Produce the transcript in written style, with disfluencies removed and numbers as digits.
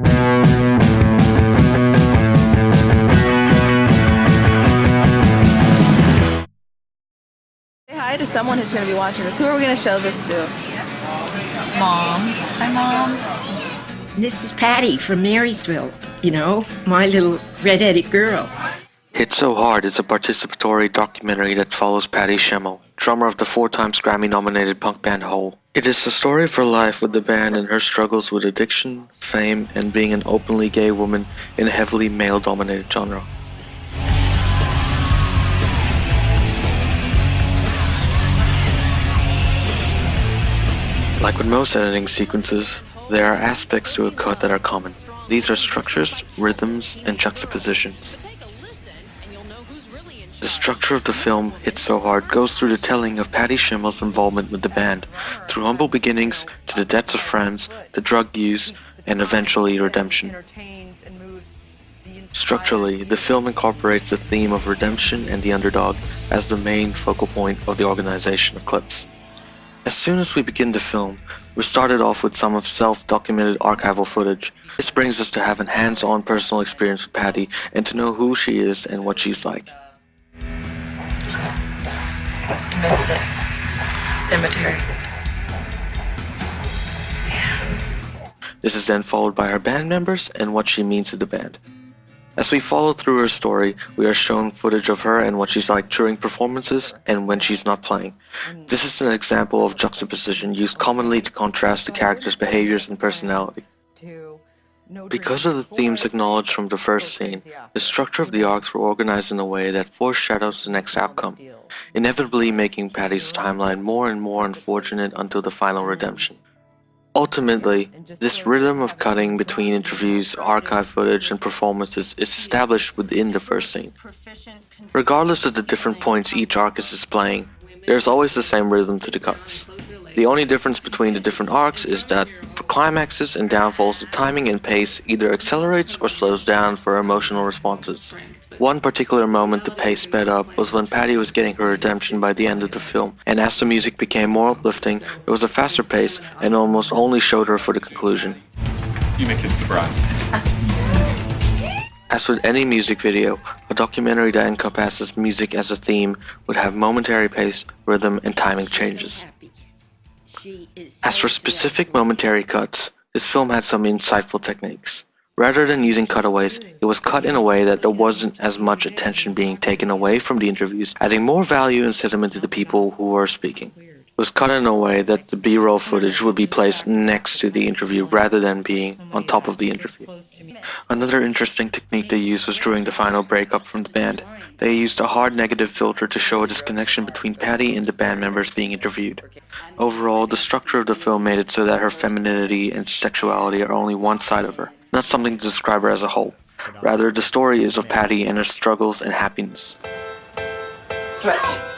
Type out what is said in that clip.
Say hi to someone who's going to be watching this. Who are we going to show this to? Mom. Hi, Mom. This is Patty from Marysville, you know, my little red-headed girl. Hit So Hard is a participatory documentary that follows Patty Schemmel, drummer of the 4-times Grammy-nominated punk band Hole. It is the story of her life with the band and her struggles with addiction, fame, and being an openly gay woman in a heavily male-dominated genre. Like with most editing sequences, there are aspects to a cut that are common. These are structures, rhythms, and juxtapositions. The structure of the film, Hit So Hard, goes through the telling of Patty Schemmel's involvement with the band, through humble beginnings to the deaths of friends, the drug use, and eventually redemption. Structurally, the film incorporates the theme of redemption and the underdog as the main focal point of the organization of clips. As soon as we begin the film, we started off with some of self-documented archival footage. This brings us to have a hands-on personal experience with Patty and to know who she is and what she's like. Missed it. Cemetery. This is then followed by her band members and what she means to the band. As we follow through her story, we are shown footage of her and what she's like during performances and when she's not playing. This is an example of juxtaposition used commonly to contrast the character's behaviors and personality. Because of the themes acknowledged from the first scene, the structure of the arcs were organized in a way that foreshadows the next outcome, inevitably making Patty's timeline more and more unfortunate until the final redemption. Ultimately, this rhythm of cutting between interviews, archive footage, and performances is established within the first scene. Regardless of the different points each arc is displaying, there is always the same rhythm to the cuts. The only difference between the different arcs is that for climaxes and downfalls, the timing and pace either accelerates or slows down for emotional responses. One particular moment the pace sped up was when Patty was getting her redemption by the end of the film, and as the music became more uplifting, there was a faster pace and almost only showed her for the conclusion. You may kiss the bride. As with any music video, a documentary that encompasses music as a theme would have momentary pace, rhythm, and timing changes. As for specific momentary cuts, this film had some insightful techniques. Rather than using cutaways, it was cut in a way that there wasn't as much attention being taken away from the interviews, adding more value and sentiment to the people who were speaking. It was cut in a way that the B-roll footage would be placed next to the interview rather than being on top of the interview. Another interesting technique they used was during the final breakup from the band. They used a hard negative filter to show a disconnection between Patty and the band members being interviewed. Overall, the structure of the film made it so that her femininity and sexuality are only one side of her, not something to describe her as a whole. Rather, the story is of Patty and her struggles and happiness. Stretch.